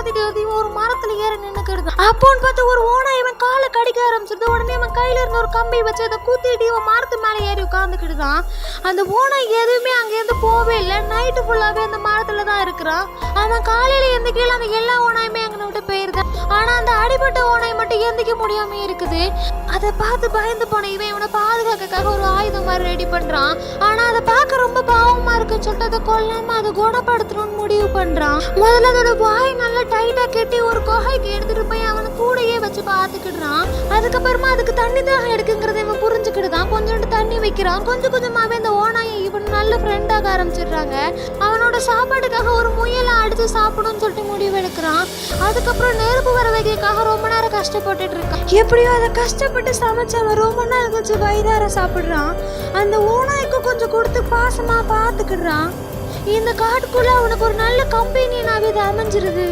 துரத்திட்டு வந்து இவன் ஒரு மரத்துல ஏற நின்னுக்கிடுதான். அப்போன்னு பார்த்து ஒரு ஓனாய் இவன் காலை கடிக்க ஆரம்பிச்சிருது. உடனே அவன் கையில இருந்த ஒரு கம்பி வச்சு அதை குத்திட்டு இவன் மரத்து மேல ஏறி உட்காந்துக்கிட்டுதான். அந்த ஓனாய் எதுவுமே அங்கேருந்து போவே இல்லை. நைட்டு ஃபுல்லாவே அந்த மரத்துல தான் இருக்கிறான். அவன் காலையில எந்திக்கல அந்த எல்லா ஓனாயுமே அங்கே விட்டு போயிருது. ஆனா அந்த அடிபட்ட ஓனாய் மட்டும் எந்திக்க முடியாம இருக்குது. அதை பார்த்து பயந்து போன இவன் இவனை பாதுகாக்கக்காக ஒரு ஆயுதம் மாதிரி ரெடி பண்றான். ஆனா அதை பார்க்க ரொம்ப பாவமா இருக்குன்னு சொல்லிட்டு அதை கொல்லாம அதை குணப்படுத்தணும்னு முடிவு பண்றான். முதல்ல அதோட வாய் நல்லா டைட்டா கட்டி ஒரு குகைக்கு எடுத்துட்டு போய் அவனை கூடையே வச்சு பார்த்துக்கிடுறான். அதுக்கப்புறமா அதுக்கு தண்ணி தாகம் எடுக்குங்கிறத இவன் புரிஞ்சுக்கிட்டுதான் கொஞ்சோண்டு தண்ணி வைக்கிறான். கொஞ்சம் கொஞ்சமாவே இந்த ஓனாயை இவன் நல்ல ஃப்ரெண்டாக ஆரம்பிச்சிடுறாங்க. அவனோட சாப்பாட்டுக்காக ஒரு முயலை அடிச்சு சாப்பிடும்னு சொல்லிட்டு முடிவு எடுக்கிறான். அதுக்கப்புறம் நெருப்பு வர வைக்கிறதுக்காக ரொம்ப நேரம் கஷ்டப்பட்டுட்டு இருக்கான். எப்படியோ அதை கஷ்டப்பட்டு சமைச்சவன் ரொம்ப நேரம் கழிச்சு வயிறார சாப்பிடுறான். அந்த ஓனாய்க்கு கொஞ்சம் கொடுத்து பாசமா பார்த்துக்கிடுறான். இந்த காட்டுக்குள்ள அவனுக்கு ஒரு நல்ல கம்பெனியனாவே இது அமைஞ்சிருது.